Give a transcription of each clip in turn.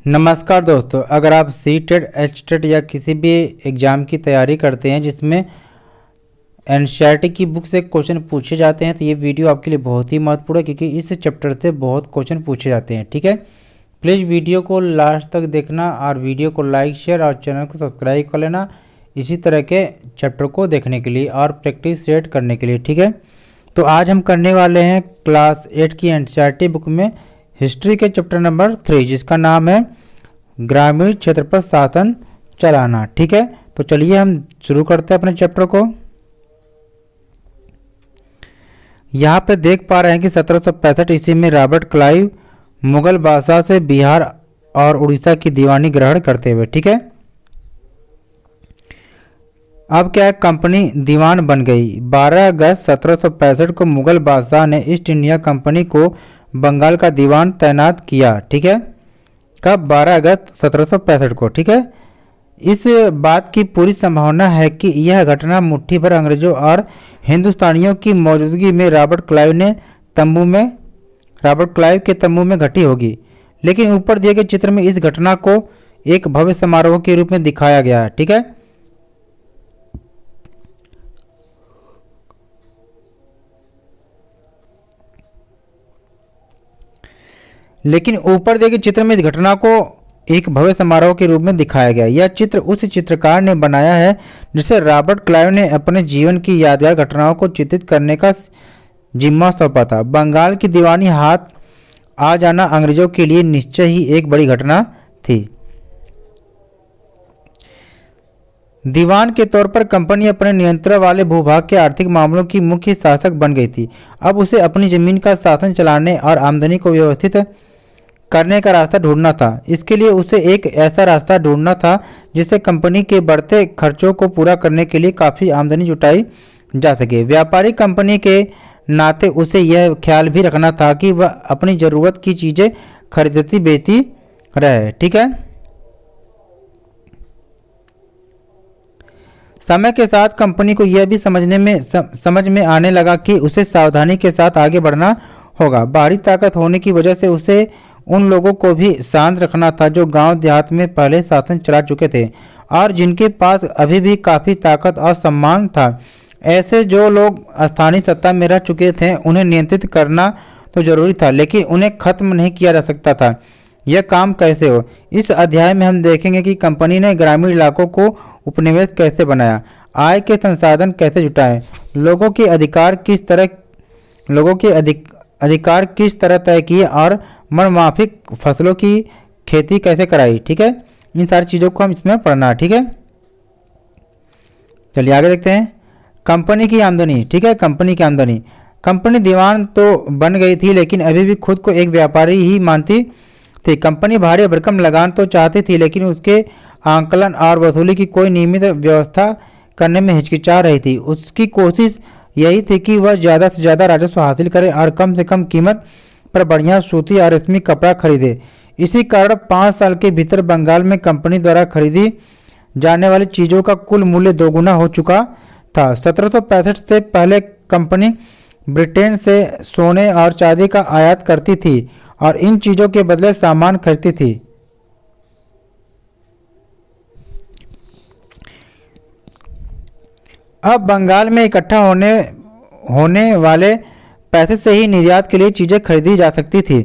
नमस्कार दोस्तों, अगर आप सीटेट, एचटेट या किसी भी एग्ज़ाम की तैयारी करते हैं जिसमें एनसीईआरटी की बुक से क्वेश्चन पूछे जाते हैं तो ये वीडियो आपके लिए बहुत ही महत्वपूर्ण है, क्योंकि इस चैप्टर से बहुत क्वेश्चन पूछे जाते हैं। ठीक है, प्लीज़ वीडियो को लास्ट तक देखना और वीडियो को लाइक, शेयर और चैनल को सब्सक्राइब कर लेना इसी तरह के चैप्टर को देखने के लिए और प्रैक्टिस सेट करने के लिए। ठीक है, तो आज हम करने वाले हैं क्लास 8 की एनसीईआरटी बुक में हिस्ट्री के चैप्टर नंबर 3, जिसका नाम है ग्रामीण क्षेत्र पर शासन चलाना। ठीक है, तो चलिए हम शुरू करते हैं अपने चैप्टर को। यहाँ पे देख पा रहे हैं कि 1765 ईस्वी में रॉबर्ट क्लाइव मुगल बादशाह से बिहार और उड़ीसा की दीवानी ग्रहण करते हुए, ठीक है, अब क्या है, कंपनी दीवान बन गई। 12 अगस्त 1765 को मुगल बादशाह ने ईस्ट इंडिया कंपनी को बंगाल का दीवान तैनात किया। ठीक है, कब? 12 अगस्त 1765 को। ठीक है, इस बात की पूरी संभावना है कि यह घटना मुट्ठी भर अंग्रेजों और हिंदुस्तानियों की मौजूदगी में रॉबर्ट क्लाइव के तंबू में घटी होगी। लेकिन ऊपर दिए गए चित्र में इस घटना को एक भव्य समारोह के रूप में दिखाया गया है। ठीक है, लेकिन ऊपर दिए गए चित्र में इस घटना को एक भव्य समारोह के रूप में दिखाया गया। यह चित्र उस चित्रकार ने बनाया है जिसे रॉबर्ट क्लाइव ने अपने जीवन की यादगार घटनाओं को चित्रित करने का जिम्मा सौंपा था। बंगाल की दीवानी हाथ आ जाना अंग्रेजों के लिए निश्चय ही एक बड़ी घटना थी। दीवान के तौर पर कंपनी अपने नियंत्रण वाले भूभाग के आर्थिक मामलों की मुख्य शासक बन गई थी। अब उसे अपनी जमीन का शासन चलाने और आमदनी को व्यवस्थित करने का रास्ता ढूंढना था। इसके लिए उसे एक ऐसा रास्ता ढूंढना था जिससे कंपनी के बढ़ते खर्चों को पूरा करने के लिए काफ़ी आमदनी जुटाई जा सके। व्यापारी कंपनी के नाते उसे यह ख्याल भी रखना था कि वह अपनी ज़रूरत की चीज़ें खरीदती बेचती रहे। ठीक है, समय के साथ कंपनी को यह भी समझ में आने लगा कि उसे सावधानी के साथ आगे बढ़ना होगा। बाहरी ताकत होने की वजह से उसे उन लोगों को भी शांत रखना था जो गांव देहात में पहले शासन चला चुके थे और जिनके पास अभी भी काफ़ी ताकत और सम्मान था। ऐसे जो लोग स्थानीय सत्ता में रह चुके थे उन्हें नियंत्रित करना तो जरूरी था, लेकिन उन्हें खत्म नहीं किया जा सकता था। यह काम कैसे हो? इस अध्याय में हम देखेंगे कि कंपनी ने ग्रामीण इलाकों को उपनिवेश कैसे बनाया, आय के संसाधन कैसे जुटाए, लोगों के अधिकार किस तरह तय किए और मनमाफिक फसलों की खेती कैसे कराई। ठीक है, इन सारी चीज़ों को हम इसमें पढ़ना है। ठीक है, चलिए आगे देखते हैं। कंपनी की आमदनी। ठीक है, कंपनी दीवान तो बन गई थी, लेकिन अभी भी खुद को एक व्यापारी ही मानती थी। कंपनी भारी भरकम लगान तो चाहती थी, लेकिन उसके आंकलन और वसूली की कोई नियमित व्यवस्था करने में हिचकिचा रही थी। उसकी कोशिश यही थी कि वह ज़्यादा से ज़्यादा राजस्व हासिल करे और कम से कम कीमत पर बढ़िया सूती और रेशमी कपड़ा खरीदे। इसी कारण 5 साल के भीतर बंगाल में कंपनी द्वारा खरीदी जाने वाली चीज़ों का कुल मूल्य दोगुना हो चुका था। 1765 से पहले कंपनी ब्रिटेन से सोने और चांदी का आयात करती थी और इन चीज़ों के बदले सामान खरीदती थी। अब बंगाल में इकट्ठा होने वाले पैसे से ही निर्यात के लिए चीज़ें खरीदी जा सकती थी।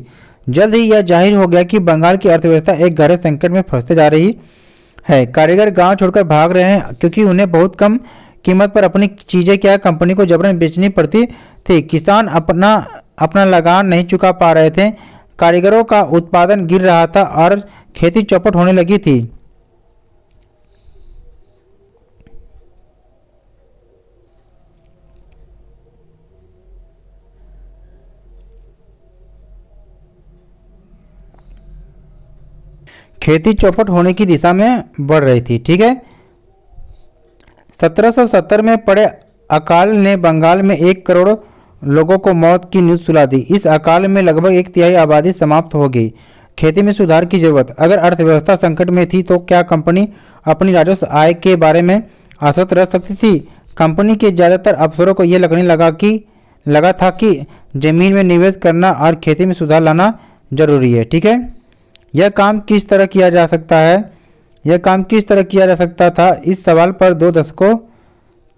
जल्द ही यह जाहिर हो गया कि बंगाल की अर्थव्यवस्था एक गहरे संकट में फंसते जा रही है। कारीगर गांव छोड़कर भाग रहे हैं क्योंकि उन्हें बहुत कम कीमत पर अपनी चीज़ें कंपनी को जबरन बेचनी पड़ती थी। किसान अपना लगान नहीं चुका पा रहे थे, कारीगरों का उत्पादन गिर रहा था और खेती चौपट होने लगी थी। खेती चौपट होने की दिशा में बढ़ रही थी। ठीक है, 1770 में पड़े अकाल ने बंगाल में 1 करोड़ लोगों को मौत की न्यूज़ सुला दी। इस अकाल में लगभग 1/3 आबादी समाप्त हो गई। खेती में सुधार की जरूरत। अगर अर्थव्यवस्था संकट में थी तो क्या कंपनी अपनी राजस्व आय के बारे में आश्वस्त रह सकती थी? कंपनी के ज़्यादातर अफसरों को यह लगने लगा था कि जमीन में निवेश करना और खेती में सुधार लाना जरूरी है। ठीक है, यह काम किस तरह किया जा सकता है? यह काम किस तरह किया जा सकता था? इस सवाल पर 2 दशकों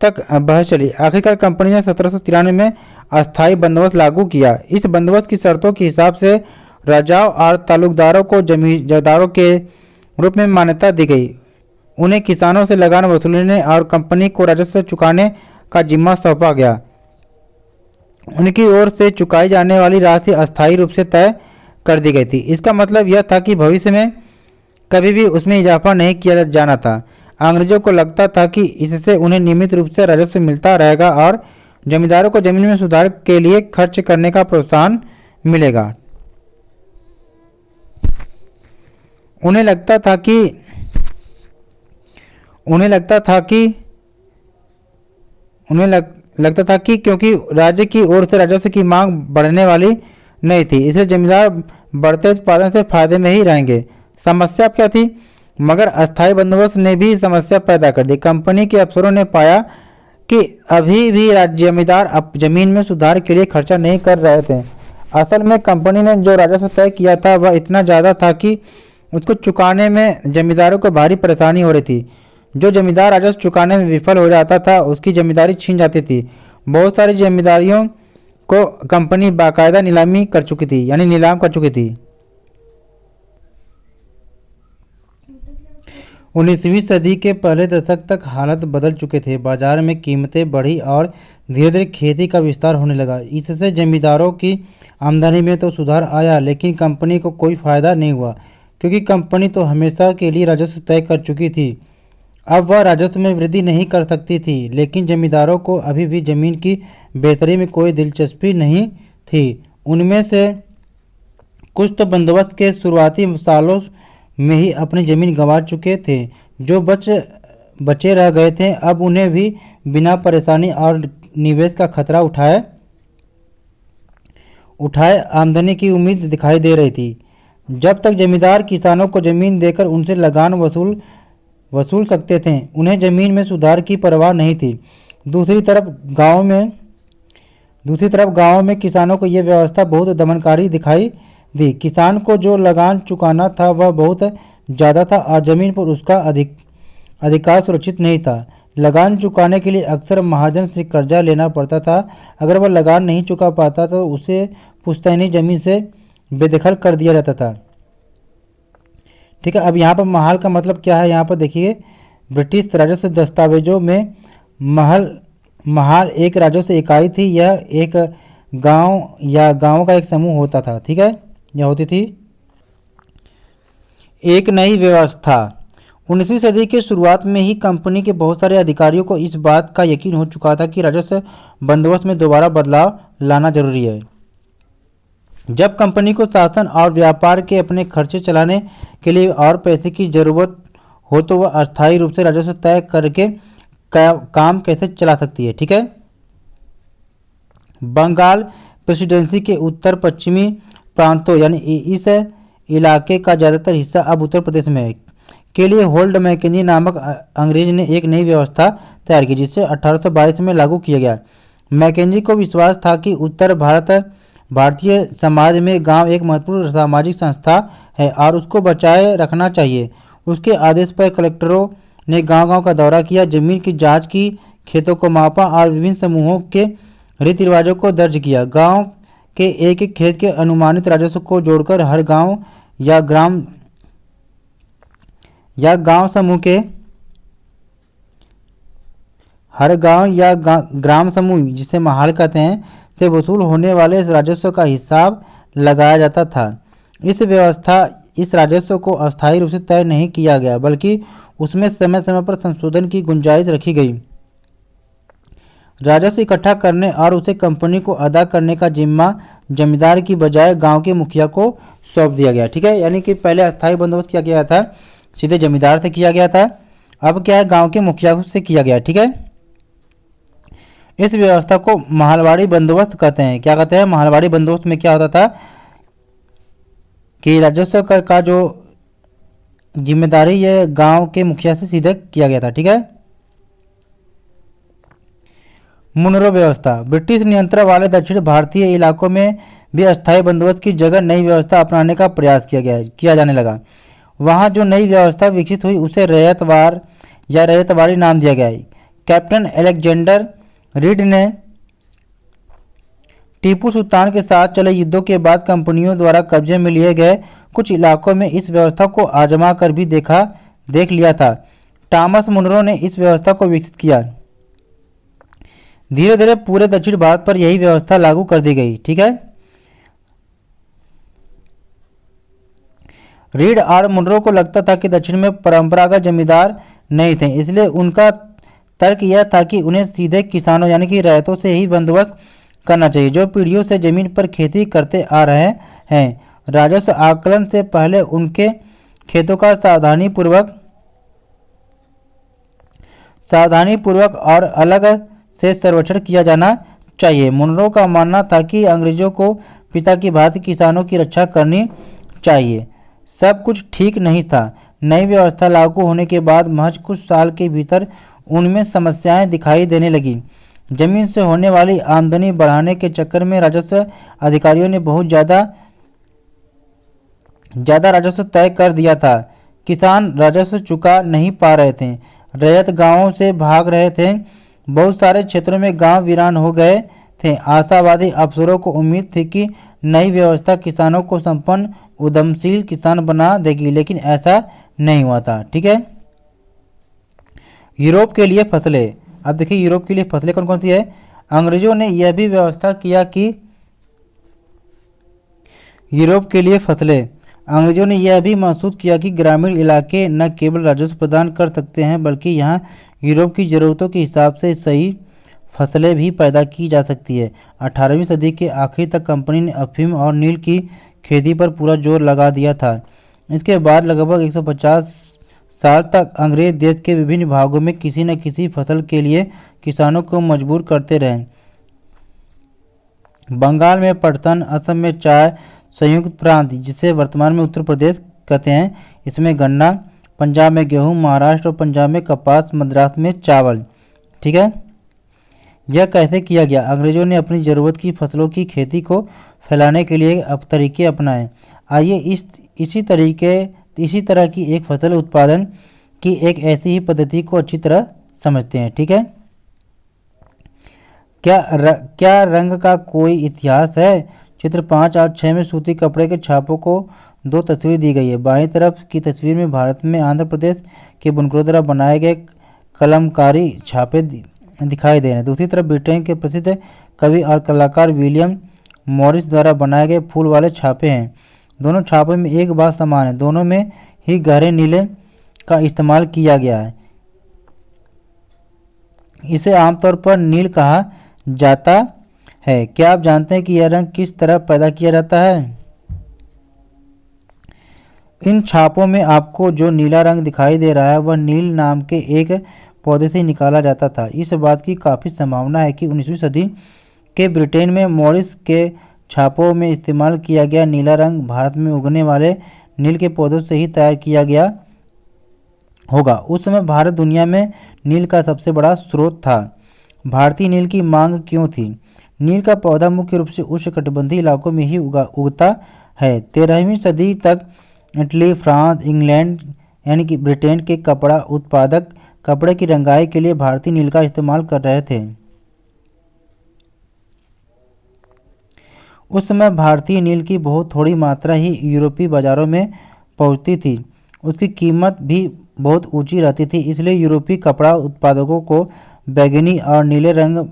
तक बहस चली। आखिरकार कंपनी ने 1793 में अस्थायी बंदोबस्त लागू किया। इस बंदोबस्त की शर्तों के हिसाब से राजाओं और तालुकदारों को जमींदारों के रूप में मान्यता दी गई। उन्हें किसानों से लगान वसूलने और कंपनी को राजस्व चुकाने का जिम्मा सौंपा गया। उनकी ओर से चुकाई जाने वाली राशि अस्थायी रूप से तय कर दी गई थी। इसका मतलब यह था कि भविष्य में कभी भी उसमें इजाफा नहीं किया जाना था। अंग्रेजों को लगता था कि इससे उन्हें नियमित रूप से राजस्व मिलता रहेगा और जमींदारों को जमीन में सुधार के लिए खर्च करने का प्रोत्साहन मिलेगा। उन्हें लगता था कि क्योंकि राज्य की ओर से राजस्व की मांग बढ़ने वाली नहीं थी, इसलिए जमींदार बढ़ते उत्पादन से फायदे में ही रहेंगे। समस्या क्या थी? मगर अस्थायी बंदोबस्त ने भी समस्या पैदा कर दी। कंपनी के अफसरों ने पाया कि अभी भी जमींदार जमीन में सुधार के लिए खर्चा नहीं कर रहे थे। असल में कंपनी ने जो राजस्व तय किया था वह इतना ज़्यादा था कि उसको चुकाने में जमींदारों को भारी परेशानी हो रही थी। जो जमींदार राजस्व चुकाने में विफल हो जाता था उसकी जमींदारी छीन जाती थी। बहुत सारी जमींदारियों को कंपनी बाकायदा नीलाम कर चुकी थी। 19वीं सदी के पहले दशक तक हालत बदल चुके थे। बाजार में कीमतें बढ़ी और धीरे धीरे खेती का विस्तार होने लगा। इससे जमींदारों की आमदनी में तो सुधार आया, लेकिन कंपनी को कोई फायदा नहीं हुआ, क्योंकि कंपनी तो हमेशा के लिए राजस्व तय कर चुकी थी। अब वह राजस्व में वृद्धि नहीं कर सकती थी। लेकिन जमींदारों को अभी भी जमीन की बेहतरी में कोई दिलचस्पी नहीं थी। उनमें से कुछ तो बंदोबस्त के शुरुआती सालों में ही अपनी ज़मीन गंवा चुके थे। जो बचे रह गए थे अब उन्हें भी बिना परेशानी और निवेश का खतरा उठाए आमदनी की उम्मीद दिखाई दे रही थी। जब तक जमींदार किसानों को ज़मीन देकर उनसे लगान वसूल सकते थे, उन्हें ज़मीन में सुधार की परवाह नहीं थी। दूसरी तरफ गाँव में किसानों को यह व्यवस्था बहुत दमनकारी दिखाई दी। किसान को जो लगान चुकाना था वह बहुत ज़्यादा था और ज़मीन पर उसका अधिकार सुरक्षित नहीं था। लगान चुकाने के लिए अक्सर महाजन से कर्जा लेना पड़ता था। अगर वह लगान नहीं चुका पाता तो उसे पुश्तैनी ज़मीन से बेदखल कर दिया जाता था। ठीक है, अब यहाँ पर महाल का मतलब क्या है? यहाँ पर देखिए, ब्रिटिश राजस्व दस्तावेजों में महाल एक राजस्व इकाई थी। यह एक गांव या गांवों का एक समूह होता था। ठीक है, यह होती थी एक नई व्यवस्था। 19वीं सदी के शुरुआत में ही कंपनी के बहुत सारे अधिकारियों को इस बात का यकीन हो चुका था कि राजस्व बंदोबस्त में दोबारा बदलाव लाना जरूरी है। जब कंपनी को शासन और व्यापार के अपने खर्चे चलाने के लिए और पैसे की जरूरत हो तो वह अस्थायी रूप से राजस्व तय करके काम कैसे चला सकती है। ठीक है, बंगाल प्रेसिडेंसी के उत्तर पश्चिमी प्रांतों यानी इस इलाके का ज़्यादातर हिस्सा अब उत्तर प्रदेश में है के लिए होल्ड मैकेंजी नामक अंग्रेज ने एक नई व्यवस्था तैयार की, जिसे 1822 में लागू किया गया। मैकेंजी को विश्वास था कि उत्तर भारतीय समाज में गांव एक महत्वपूर्ण सामाजिक संस्था है और उसको बचाए रखना चाहिए। उसके आदेश पर कलेक्टरों ने गांव-गांव का दौरा किया, जमीन की जांच की, खेतों को मापा और विभिन्न समूहों के रीति रिवाजों को दर्ज किया। गांव के एक एक खेत के अनुमानित राजस्व को जोड़कर हर गांव या ग्राम समूह जिसे महाल कहते हैं से वसूल होने वाले इस राजस्व का हिसाब लगाया जाता था। इस राजस्व को अस्थायी रूप से तय नहीं किया गया, बल्कि उसमें समय समय पर संशोधन की गुंजाइश रखी गई। राजस्व इकट्ठा करने और उसे कंपनी को अदा करने का जिम्मा जमींदार की बजाय गांव के मुखिया को सौंप दिया गया। ठीक है, यानी कि पहले अस्थायी बंदोबस्त किया गया था, सीधे जमींदार से किया गया था। अब क्या है, गांव के मुखिया से किया गया। ठीक है, इस व्यवस्था को महलवाड़ी बंदोबस्त कहते हैं। क्या कहते हैं? महलवाड़ी बंदोबस्त में क्या होता था कि राजस्व कर का जो जिम्मेदारी ये गांव के मुखिया से सीधे किया गया था। ठीक है, मुनरो व्यवस्था। ब्रिटिश नियंत्रण वाले दक्षिण भारतीय इलाकों में भी अस्थायी बंदोबस्त की जगह नई व्यवस्था अपनाने का प्रयास किया जाने लगा। वहाँ जो नई व्यवस्था विकसित हुई उसे रैयतवार या रैयतवाड़ी नाम दिया गया। कैप्टन अलेक्जेंडर रीड ने टीपू सुल्तान के साथ चले युद्धों के बाद कंपनियों द्वारा कब्जे में लिए गए कुछ इलाकों में इस व्यवस्था को आजमा कर भी देख लिया था। टॉमस मुनरो ने इस व्यवस्था को विकसित किया। धीरे धीरे पूरे दक्षिण भारत पर यही व्यवस्था लागू कर दी गई। ठीक है, रीड और मुनरो को लगता था कि दक्षिण में परंपरागत जमींदार नहीं थे, इसलिए उनका तर्क यह था कि उन्हें सीधे किसानों यानी कि रैयतों से ही बंदोबस्त करना चाहिए जो पीढ़ियों से जमीन पर खेती करते आ रहे हैं। राजस्व आकलन से पहले उनके खेतों का सावधानीपूर्वक और अलग से सर्वेक्षण किया जाना चाहिए। मुनरो का मानना था कि अंग्रेजों को पिता की भांति किसानों की रक्षा करनी चाहिए। सब कुछ ठीक नहीं था। नई व्यवस्था लागू होने के बाद महज कुछ साल के भीतर उनमें समस्याएं दिखाई देने लगी। जमीन से होने वाली आमदनी बढ़ाने के चक्कर में राजस्व अधिकारियों ने बहुत ज़्यादा राजस्व तय कर दिया था। किसान राजस्व चुका नहीं पा रहे थे, रैयत गांवों से भाग रहे थे। बहुत सारे क्षेत्रों में गांव वीरान हो गए थे। आशावादी अफसरों को उम्मीद थी कि नई व्यवस्था किसानों को संपन्न उद्यमशील किसान बना देगी, लेकिन ऐसा नहीं हुआ था। ठीक है, यूरोप के लिए फसलें। अब देखिए यूरोप के लिए फसलें कौन कौन सी है। अंग्रेजों ने यह भी व्यवस्था किया कि यूरोप के लिए फसलें अंग्रेजों ने यह भी महसूस किया कि ग्रामीण इलाके न केवल राजस्व प्रदान कर सकते हैं बल्कि यहाँ यूरोप की ज़रूरतों के हिसाब से सही फसलें भी पैदा की जा सकती है। 18वीं सदी के आखिर तक कंपनी ने अफीम और नील की खेती पर पूरा जोर लगा दिया था। इसके बाद लगभग 150 साल तक अंग्रेज देश के विभिन्न भागों में किसी न किसी फसल के लिए किसानों को मजबूर करते रहे। बंगाल में पटसन, असम में चाय, संयुक्त प्रांत जिसे वर्तमान में उत्तर प्रदेश कहते हैं इसमें गन्ना, पंजाब में गेहूं, महाराष्ट्र और पंजाब में कपास, मद्रास में चावल। ठीक है, यह कैसे किया गया। अंग्रेजों ने अपनी ज़रूरत की फसलों की खेती को फैलाने के लिए तरीके अपनाए। आइए इसी तरह की एक फसल उत्पादन की एक ऐसी ही पद्धति को अच्छी तरह समझते हैं। ठीक है, क्या रंग का कोई इतिहास है। चित्र 5 और 6 में सूती कपड़े के छापों को दो तस्वीर दी गई है। बाईं तरफ की तस्वीर में भारत में आंध्र प्रदेश के बुनकरों द्वारा बनाए गए कलमकारी छापे दिखाई दे रहे हैं। दूसरी तरफ ब्रिटेन के प्रसिद्ध कवि और कलाकार विलियम मॉरिस द्वारा बनाए गए फूल वाले छापे हैं। दोनों छापों में एक बात समान है, दोनों में ही गहरे नीले का इस्तेमाल किया गया है। इसे आमतौर पर नील कहा जाता है। क्या आप जानते हैं कि यह रंग किस तरह पैदा किया जाता है। इन छापों में आपको जो नीला रंग दिखाई दे रहा है वह नील नाम के एक पौधे से निकाला जाता था। इस बात की काफ़ी संभावना है कि 19वीं सदी के ब्रिटेन में मॉरिस के छापों में इस्तेमाल किया गया नीला रंग भारत में उगने वाले नील के पौधों से ही तैयार किया गया होगा। उस समय भारत दुनिया में नील का सबसे बड़ा स्रोत था। भारतीय नील की मांग क्यों थी। नील का पौधा मुख्य रूप से उष्णकटिबंधीय इलाकों में ही उगता है। 13वीं सदी तक इटली, फ्रांस, इंग्लैंड यानी कि ब्रिटेन के कपड़ा उत्पादक कपड़े की रंगाई के लिए भारतीय नील का इस्तेमाल कर रहे थे। उस समय भारतीय नील की बहुत थोड़ी मात्रा ही यूरोपीय बाजारों में पहुंचती थी। उसकी कीमत भी बहुत ऊंची रहती थी, इसलिए यूरोपीय कपड़ा उत्पादकों को बैंगनी और नीले रंग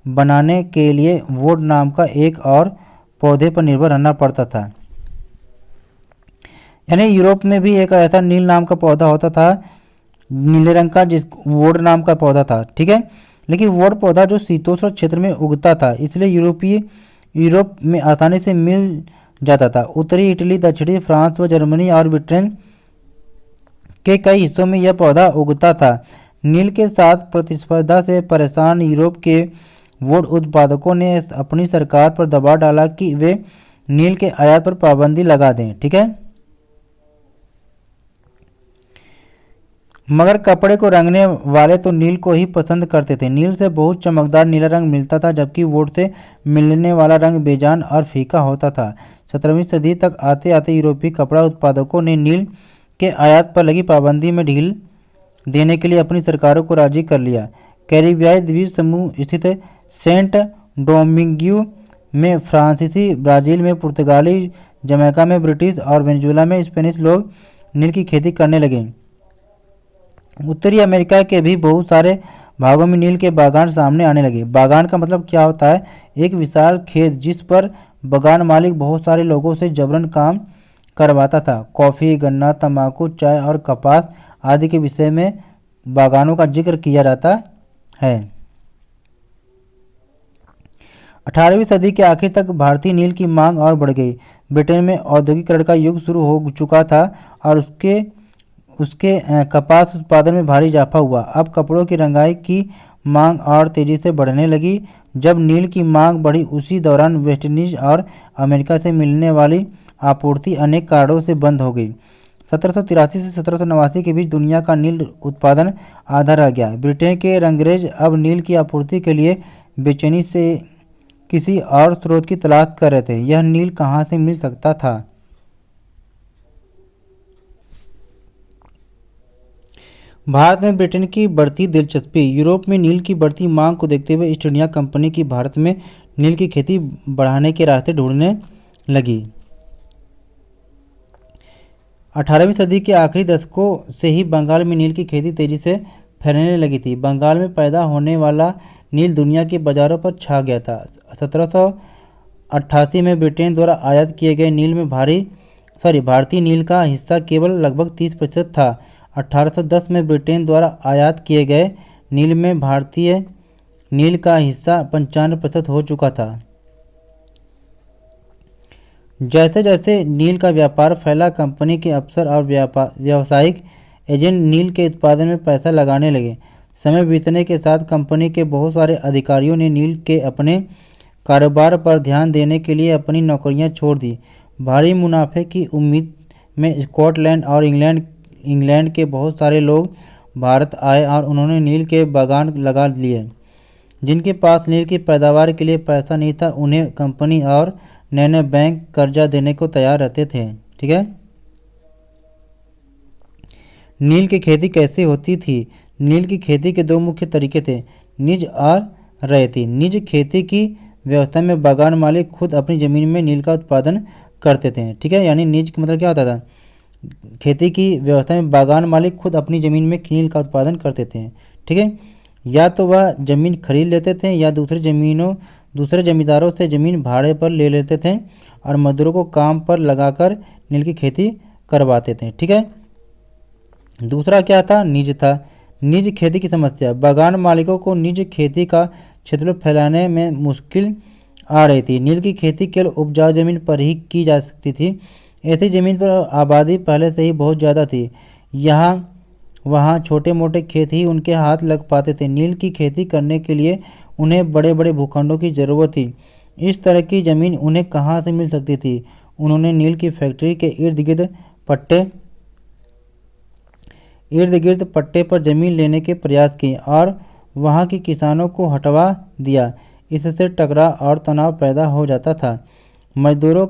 बनाने के लिए वुड नाम का एक और पौधे पर निर्भर रहना पड़ता था। यानी यूरोप में भी एक ऐसा नील नाम का पौधा होता था नीले रंग का, जिस वुड नाम का पौधा था। ठीक है, लेकिन वुड पौधा जो शीतोष्ण क्षेत्र में उगता था इसलिए यूरोप में आसानी से मिल जाता था। उत्तरी इटली, दक्षिणी फ्रांस व जर्मनी और ब्रिटेन के कई हिस्सों में यह पौधा उगता था। नील के साथ प्रतिस्पर्धा से परेशान यूरोप के वुड उत्पादकों ने अपनी सरकार पर दबाव डाला कि वे नील के आयात पर पाबंदी लगा दें। ठीक है, मगर कपड़े को रंगने वाले तो नील को ही पसंद करते थे। नील से बहुत चमकदार नीला रंग मिलता था, जबकि वुड से मिलने वाला रंग बेजान और फीका होता था। 17वीं सदी तक आते आते यूरोपीय कपड़ा उत्पादकों ने नील के आयात पर लगी पाबंदी में ढील देने के लिए अपनी सरकारों को राजी कर लिया। कैरिबियाई द्वीप समूह स्थित सेंट डोमिंगियो में फ्रांसीसी, ब्राज़ील में पुर्तगाली, जमैका में ब्रिटिश और वेनेजुएला में स्पेनिश लोग नील की खेती करने लगे। उत्तरी अमेरिका के भी बहुत सारे भागों में नील के बागान सामने आने लगे। बागान का मतलब क्या होता है? एक विशाल खेत जिस पर बागान मालिक बहुत सारे लोगों से जबरन काम करवाता था। कॉफ़ी, गन्ना, तंबाकू, चाय और कपास आदि के विषय में बागानों का जिक्र किया जाता है। 18वीं सदी के आखिर तक भारतीय नील की मांग और बढ़ गई। ब्रिटेन में औद्योगिकरण का युग शुरू हो चुका था और उसके कपास उत्पादन में भारी इजाफा हुआ। अब कपड़ों की रंगाई की मांग और तेज़ी से बढ़ने लगी। जब नील की मांग बढ़ी, उसी दौरान वेस्टइंडीज और अमेरिका से मिलने वाली आपूर्ति अनेक कारणों से बंद हो गई। 1783 से 1789 के बीच दुनिया का नील उत्पादन आधा रह गया। ब्रिटेन के रंगरेज अब नील की आपूर्ति के लिए बेचैनी से किसी और स्रोत की तलाश कर रहे थे। यह नील कहाँ से मिल सकता था? भारत में ब्रिटेन की बढ़ती दिलचस्पी। यूरोप में नील की बढ़ती मांग को देखते हुए ईस्ट इंडिया कंपनी की भारत में नील की खेती बढ़ाने के रास्ते ढूंढने लगी। 18वीं सदी के आखिरी दशकों से ही बंगाल में नील की खेती तेजी से फैलने लगी थी। बंगाल में पैदा होने वाला नील दुनिया के बाजारों पर छा गया था। 1788 में ब्रिटेन द्वारा आयात किए गए नील में भारतीय नील का हिस्सा केवल लगभग 30% था। 1810 में ब्रिटेन द्वारा आयात किए गए नील में भारतीय नील का हिस्सा 95% हो चुका था। जैसे जैसे नील का व्यापार फैला, कंपनी के अफसर और व्यावसायिक एजेंट नील के उत्पादन में पैसा लगाने लगे। समय बीतने के साथ कंपनी के बहुत सारे अधिकारियों ने नील के अपने कारोबार पर ध्यान देने के लिए अपनी नौकरियां छोड़ दी। भारी मुनाफे की उम्मीद में स्कॉटलैंड और इंग्लैंड के बहुत सारे लोग भारत आए और उन्होंने नील के बागान लगा लिए। जिनके पास नील की पैदावार के लिए पैसा नहीं था, उन्हें कंपनी और नए बैंक कर्जा देने को तैयार रहते थे। ठीक है। नील की खेती कैसे होती थी? नील की खेती के दो मुख्य तरीके थे, निज और रैयती। निज खेती की व्यवस्था में बागान मालिक खुद अपनी ज़मीन में नील का उत्पादन करते थे। ठीक है, यानी निज का मतलब क्या होता था? खेती की व्यवस्था में बागान मालिक खुद अपनी ज़मीन में नील का उत्पादन करते थे। ठीक है, या तो वह ज़मीन खरीद लेते थे या दूसरे ज़मींदारों से ज़मीन भाड़े पर ले लेते थे और मजदूरों को काम पर लगाकर नील की खेती करवाते थे। ठीक है। दूसरा क्या था? निज था। निज खेती की समस्या। बागान मालिकों को निज खेती का क्षेत्र फैलाने में मुश्किल आ रही थी। नील की खेती केवल उपजाऊ जमीन पर ही की जा सकती थी। ऐसी ज़मीन पर आबादी पहले से ही बहुत ज़्यादा थी। वहाँ छोटे मोटे खेत ही उनके हाथ लग पाते थे। नील की खेती करने के लिए उन्हें बड़े बड़े भूखंडों की ज़रूरत थी। इस तरह की ज़मीन उन्हें कहाँ से मिल सकती थी? उन्होंने नील की फैक्ट्री के इर्द गिर्द पट्टे पर ज़मीन लेने के प्रयास किए और वहाँ के किसानों को हटवा दिया। इससे टकराव और तनाव पैदा हो जाता था। मजदूरों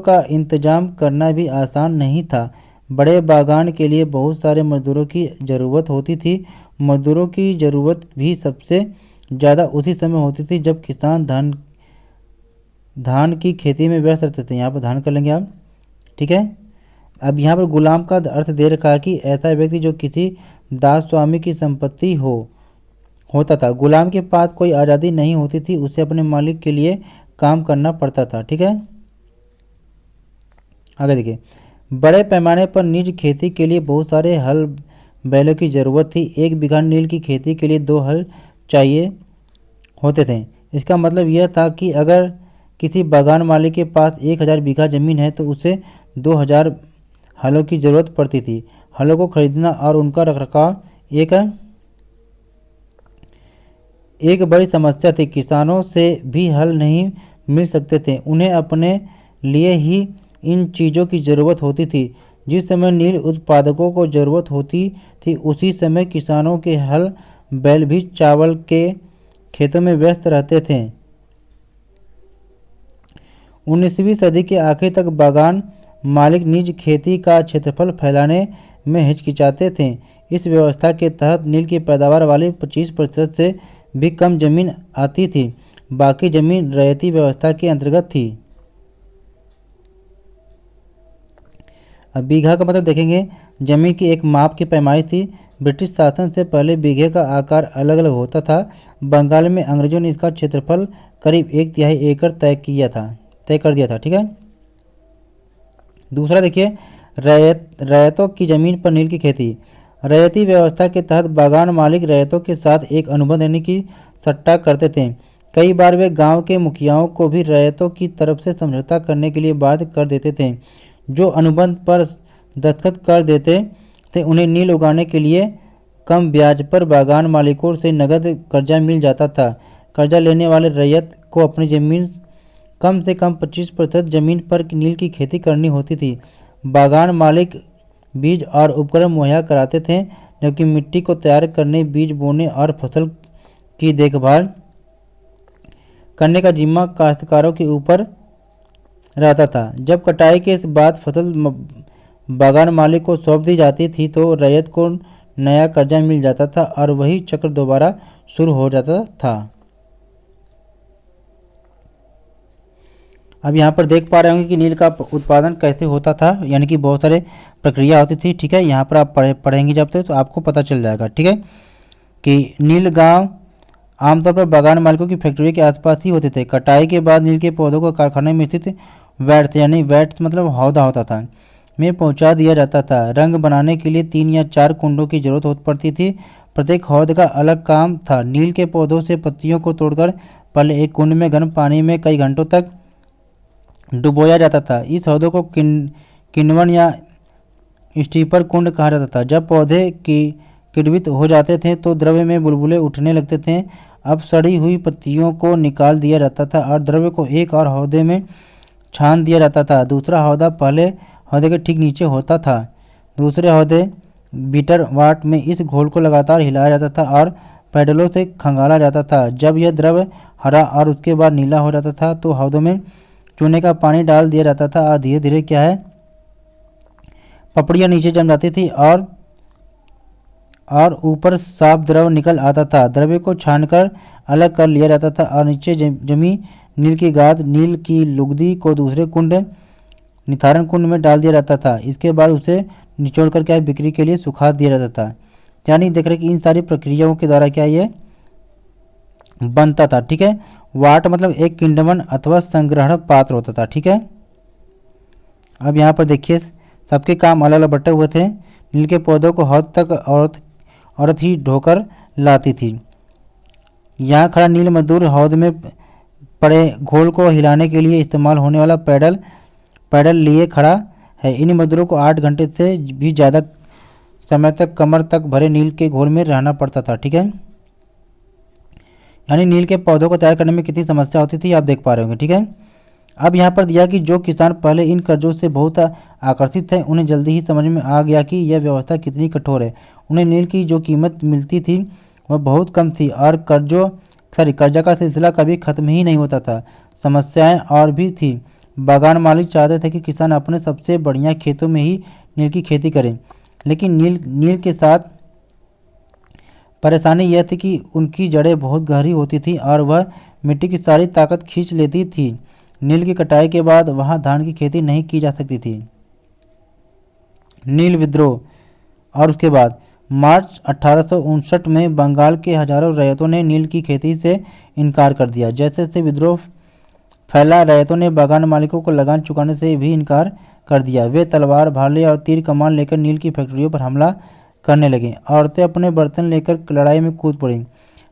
का इंतजाम करना भी आसान नहीं था। बड़े बागान के लिए बहुत सारे मजदूरों की ज़रूरत होती थी। मजदूरों की ज़रूरत भी सबसे ज़्यादा उसी समय होती थी जब किसान धान की खेती में व्यस्त रहते थे। यहाँ पर धान कर लेंगे आप। ठीक है। अब यहाँ पर गुलाम का अर्थ दे रखा है कि ऐसा व्यक्ति जो किसी दास स्वामी की संपत्ति होता था। गुलाम के पास कोई आज़ादी नहीं होती थी, उसे अपने मालिक के लिए काम करना पड़ता था। ठीक है। आगे देखिए, बड़े पैमाने पर निज खेती के लिए बहुत सारे हल बैलों की ज़रूरत थी। 1 बीघा नील की खेती के लिए 2 हल चाहिए होते थे। इसका मतलब यह था कि अगर किसी बागान मालिक के पास 1000 बीघा ज़मीन है तो उसे 2000 हलों की ज़रूरत पड़ती थी। हलों को खरीदना और उनका रखरखाव एक बड़ी समस्या थी। किसानों से भी हल नहीं मिल सकते थे। उन्हें अपने लिए ही इन चीज़ों की ज़रूरत होती थी जिस समय नील उत्पादकों को जरूरत होती थी उसी समय किसानों के हल बैल भी चावल के खेतों में व्यस्त रहते थे। 19वीं सदी के आखिर तक बागान मालिक निज खेती का क्षेत्रफल फैलाने में हिचकिचाते थे। इस व्यवस्था के तहत नील की पैदावार वाली 25% से भी कम जमीन आती थी। बाकी जमीन रैयती व्यवस्था के अंतर्गत थी। अब बीघा का मतलब देखेंगे। जमीन की एक माप की पैमाइश थी। ब्रिटिश शासन से पहले बीघे का आकार अलग अलग होता था। बंगाल में अंग्रेजों ने इसका क्षेत्रफल करीब 1/3 एकड़ तय कर दिया था। ठीक है। दूसरा देखिए, रैयतों की जमीन पर नील की खेती। रैयती व्यवस्था के तहत बागान मालिक रैयतों के साथ एक अनुबंध यानी कि सट्टा करते थे। कई बार वे गांव के मुखियाओं को भी रैयतों की तरफ से समझौता करने के लिए बाध्य कर देते थे। जो अनुबंध पर दस्तखत कर देते थे उन्हें नील उगाने के लिए कम ब्याज पर बागान मालिकों से नगद कर्जा मिल जाता था। कर्जा लेने वाले रैयत को अपनी जमीन कम से कम 25% जमीन पर नील की खेती करनी होती थी। बागान मालिक बीज और उपकरण मुहैया कराते थे, जबकि मिट्टी को तैयार करने, बीज बोने और फसल की देखभाल करने का जिम्मा काश्तकारों के ऊपर रहता था। जब कटाई के बाद फसल बागान मालिक को सौंप दी जाती थी तो रैयत को नया कर्जा मिल जाता था और वही चक्र दोबारा शुरू हो जाता था। अब यहाँ पर देख पा रहे होंगे कि नील का उत्पादन कैसे होता था, यानी कि बहुत सारे प्रक्रिया होती थी। ठीक है, यहाँ पर आप पढ़ेंगे जब तक तो आपको पता चल जाएगा। ठीक है, कि नील गांव आमतौर पर बागान मालिकों की फैक्ट्री के आसपास ही होते थे। कटाई के बाद नील के पौधों को कारखाने में स्थित वैट यानी वैट मतलब हौदा होता था में पहुंचा दिया जाता था। रंग बनाने के लिए 3 या 4 कुंडों की जरूरत पड़ती थी। प्रत्येक हौद का अलग काम था। नील के पौधों से पत्तियों को तोड़कर पहले एक कुंड में गर्म पानी में कई घंटों तक डुबोया जाता था। इस हौदों को किण्वन या स्टीपर कुंड कहा जाता था। जब पौधे किण्वित हो जाते थे तो द्रव्य में बुलबुले उठने लगते थे। अब सड़ी हुई पत्तियों को निकाल दिया जाता था और द्रव्य को एक और हौदे में छान दिया जाता था। दूसरा हौदा पहले हौदे के ठीक नीचे होता था। दूसरे हौदे बीटर वाट में इस घोल को लगातार हिलाया जाता था और पैडलों से खंगाला जाता था। जब यह द्रव्य हरा और उसके बाद नीला हो जाता था तो हौदों में चूने का पानी डाल दिया जाता था और धीरे धीरे क्या है, पपड़ियाँ नीचे जम जाती थी और ऊपर साफ द्रव निकल आता था। द्रव्य को छानकर अलग कर लिया जाता था और नीचे जमी नील की गाद, नील की लुगदी को दूसरे कुंड निथारण कुंड में डाल दिया जाता था। इसके बाद उसे निचोड़ कर क्या बिक्री के लिए सुखा दिया जाता था। यानी देख रहे कि इन सारी प्रक्रियाओं के द्वारा क्या ये बनता था। ठीक है, वाट मतलब एक किण्वन अथवा संग्रहण पात्र होता था। ठीक है, अब यहाँ पर देखिए सबके काम अलग अलग बटे हुए थे। नील के पौधों को हौद तक औरत ही ढोकर लाती थी। यहाँ खड़ा नील मजदूर हौद में पड़े घोल को हिलाने के लिए इस्तेमाल होने वाला पैडल लिए खड़ा है। इन मजदूरों को 8 घंटे से भी ज़्यादा समय तक कमर तक भरे नील के घोल में रहना पड़ता था। ठीक है, यानी नील के पौधों को तैयार करने में कितनी समस्या होती थी आप देख पा रहे होंगे। ठीक है, अब यहाँ पर दिया कि जो किसान पहले इन कर्जों से बहुत आकर्षित थे उन्हें जल्दी ही समझ में आ गया कि यह व्यवस्था कितनी कठोर है। उन्हें नील की जो कीमत मिलती थी वह बहुत कम थी और कर्जा का सिलसिला कभी खत्म ही नहीं होता था। समस्याएं और भी थी। बागान मालिक चाहते थे कि किसान अपने सबसे बढ़िया खेतों में ही नील की खेती करें, लेकिन नील के साथ परेशानी यह थी कि उनकी जड़ें बहुत गहरी होती थी और वह मिट्टी की सारी ताकत खींच लेती थी। नील की कटाई के बाद वहां धान की खेती नहीं की जा सकती थी। नील विद्रोह और उसके बाद मार्च 1859 में बंगाल के हजारों रैयतों ने नील की खेती से इनकार कर दिया। जैसे जैसे विद्रोह फैला, रैयतों ने बागान मालिकों को लगान चुकाने से भी इनकार कर दिया। वे तलवार, भाले और तीर कमान लेकर नील की फैक्ट्रियों पर हमला करने लगे। औरतें अपने बर्तन लेकर लड़ाई में कूद पड़ी।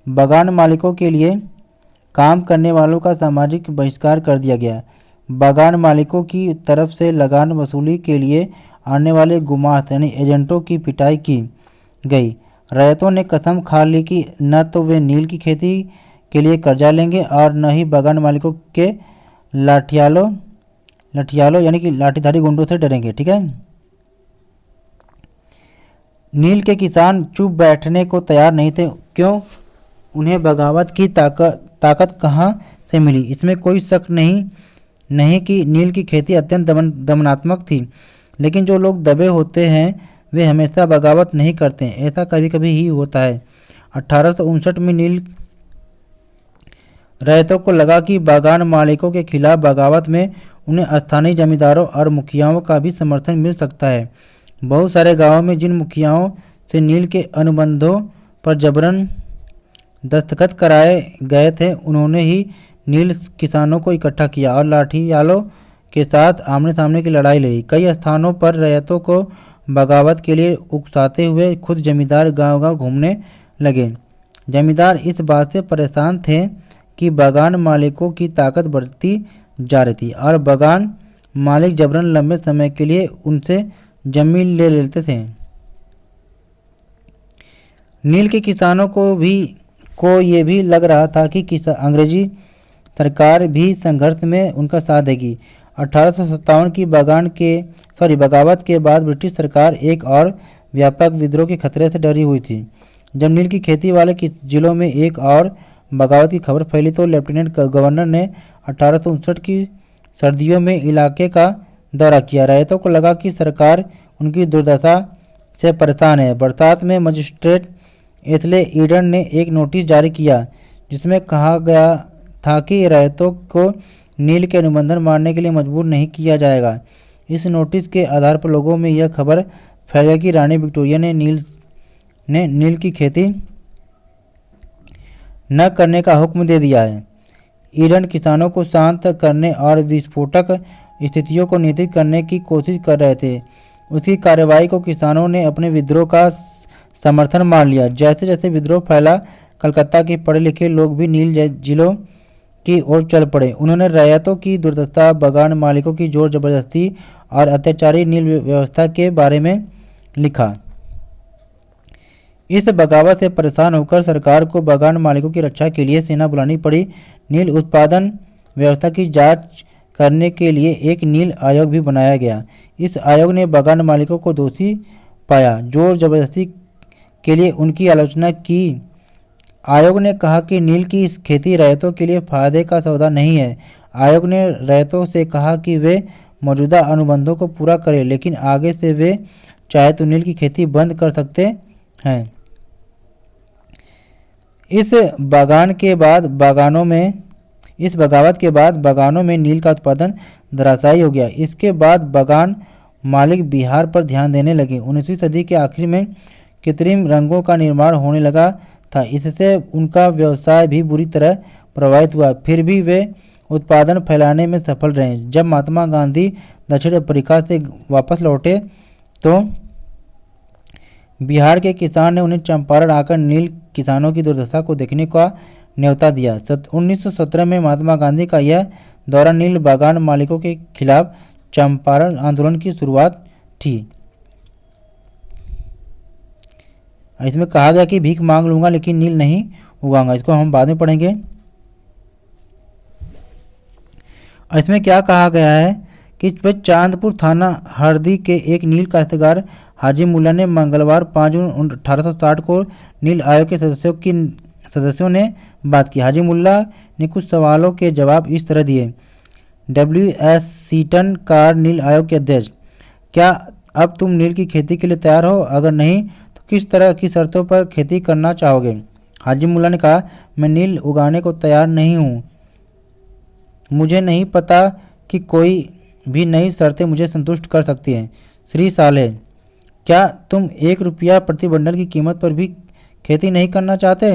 बागान मालिकों के लिए काम करने वालों का सामाजिक बहिष्कार कर दिया गया। बागान मालिकों की तरफ से लगान वसूली के लिए आने वाले गुमास्त यानी एजेंटों की पिटाई की गई। रैयतों ने कसम खा ली कि न तो वे नील की खेती के लिए कर्जा लेंगे और न ही बागान मालिकों के लाठियालों यानी कि लाठीधारी गुंडों से डरेंगे। ठीक है, नील के किसान चुप बैठने को तैयार नहीं थे। क्यों? उन्हें बगावत की ताकत कहाँ से मिली? इसमें कोई शक नहीं कि नील की खेती अत्यंत दमनात्मक थी, लेकिन जो लोग दबे होते हैं वे हमेशा बगावत नहीं करते। ऐसा कभी कभी ही होता है। 1859 में नील रैयतों को लगा कि बागान मालिकों के खिलाफ बगावत में उन्हें स्थानीय जमींदारों और मुखियाओं का भी समर्थन मिल सकता है। बहुत सारे गांवों में जिन मुखियाओं से नील के अनुबंधों पर जबरन दस्तखत कराए गए थे, उन्होंने ही नील किसानों को इकट्ठा किया और लाठियालों के साथ आमने सामने की लड़ाई लड़ी। कई स्थानों पर रैयतों को बगावत के लिए उकसाते हुए खुद जमींदार गांव-गांव घूमने लगे। जमींदार इस बात से परेशान थे कि बागान मालिकों की ताकत बढ़ती जा रही थी और बागान मालिक जबरन लंबे समय के लिए उनसे जमीन ले लेते थे। नील के किसानों को ये भी लग रहा था कि अंग्रेजी सरकार भी संघर्ष में उनका साथ देगी। 1857 की बगावत के बाद ब्रिटिश सरकार एक और व्यापक विद्रोह के खतरे से डरी हुई थी। जब नील की खेती वाले जिलों में एक और बगावत की खबर फैली तो लेफ्टिनेंट गवर्नर ने 1859 की सर्दियों में इलाके का दौरा किया। रैयतों को लगा कि सरकार उनकी दुर्दशा से परेशान है। बरसात में मजिस्ट्रेट एथले ईडन ने एक नोटिस जारी किया जिसमें कहा गया था कि रैयतों को नील के अनुबंधन मारने के लिए मजबूर नहीं किया जाएगा। इस नोटिस के आधार पर लोगों में यह खबर फैल गई कि रानी विक्टोरिया ने नील की खेती न करने का हुक्म दे दिया है। ईडन किसानों को शांत करने और विस्फोटक स्थितियों को नियंत्रित करने की कोशिश कर रहे थे। उसकी कार्रवाई को किसानों ने अपने विद्रोह का समर्थन मान लिया। जैसे जैसे विद्रोह फैला, कलकत्ता के पढ़े लिखे लोग भी नील जिलों की ओर चल पड़े। उन्होंने रैयतों की दुर्दशा, बागान मालिकों की जोर जबरदस्ती और अत्याचारी नील व्यवस्था के बारे में लिखा। इस बगावत से परेशान होकर सरकार को बागान मालिकों की रक्षा के लिए सेना बुलानी पड़ी। नील उत्पादन व्यवस्था की जांच करने के लिए एक नील आयोग भी बनाया गया। इस आयोग ने बागान मालिकों को दोषी पाया, जोर जबरदस्ती के लिए उनकी आलोचना की। आयोग ने कहा कि नील की खेती रैयतों के लिए फायदे का सौदा नहीं है। आयोग ने रैयतों से कहा कि वे मौजूदा अनुबंधों को पूरा करें, लेकिन आगे से वे चाहे तो नील की खेती बंद कर सकते हैं। इस बगावत के बाद बागानों में नील का उत्पादन धराशायी हो गया। इसके बाद बागान मालिक बिहार पर ध्यान देने लगे। 19वीं सदी के आखिर में कृत्रिम रंगों का निर्माण होने लगा था। इससे उनका व्यवसाय भी बुरी तरह प्रभावित हुआ। फिर भी वे उत्पादन फैलाने में सफल रहे। जब महात्मा गांधी दक्षिण अफ्रीका से वापस लौटे तो बिहार के किसान ने उन्हें चंपारण आकर नील किसानों की दुर्दशा को देखने का न्योता दिया। 1917 में महात्मा गांधी का यह दौरा नील बागान मालिकों के खिलाफ चंपारण आंदोलन की शुरुआत थी। इसमें कहा गया कि भीख मांग लूंगा लेकिन नील नहीं उगाऊंगा। इसको हम बाद में पढ़ेंगे। इसमें क्या कहा गया है कि चांदपुर थाना हरदी के एक नील काश्तकार हाजी मुल्ला ने मंगलवार 5 जून 1860 को नील आयोग के सदस्यों ने बात की। हाजी मुल्ला ने कुछ सवालों के जवाब इस तरह दिए। W.S. सीटन कार नील आयोग के अध्यक्ष, क्या अब तुम नील की खेती के लिए तैयार हो? अगर नहीं तो किस तरह की शर्तों पर खेती करना चाहोगे? हाजी मुल्ला ने कहा, मैं नील उगाने को तैयार नहीं हूँ। मुझे नहीं पता कि कोई भी नई शर्तें मुझे संतुष्ट कर सकती हैं। श्री साले, क्या तुम 1 रुपया प्रति बंडल की कीमत पर भी खेती नहीं करना चाहते?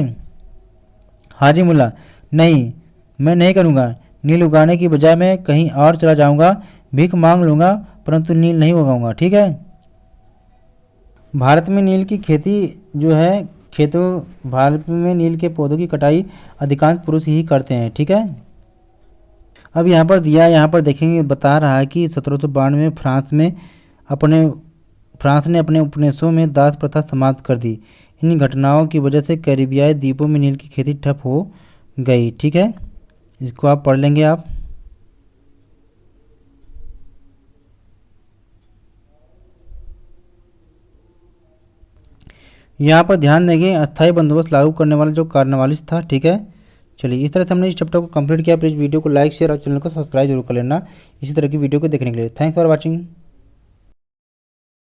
हाजी मुल्ला, नहीं, मैं नहीं करूँगा। नील उगाने की बजाय मैं कहीं और चला जाऊँगा, भीख मांग लूँगा, परंतु नील नहीं उगाऊँगा। ठीक है। भारत में नील की खेती जो है, भारत में नील के पौधों की कटाई अधिकांश पुरुष ही करते हैं। ठीक है। अब यहाँ पर देखेंगे, बता रहा है कि 1792 में फ्रांस ने अपने उपनिवेशों में दास प्रथा समाप्त कर दी। इन घटनाओं की वजह से कैरिबियाई द्वीपों में नील की खेती ठप हो गई। ठीक है, इसको आप पढ़ लेंगे आप। यहाँ पर ध्यान देंगे अस्थायी बंदोबस्त लागू करने वाला जो कार्नवालिस था, ठीक है। चलिए इस तरह से हमने इस चैप्टर को कंप्लीट किया। प्लीज़ वीडियो को लाइक शेयर और चैनल को सब्सक्राइब जरूर कर लेना इसी तरह की वीडियो को देखने के लिए। Thanks for watching.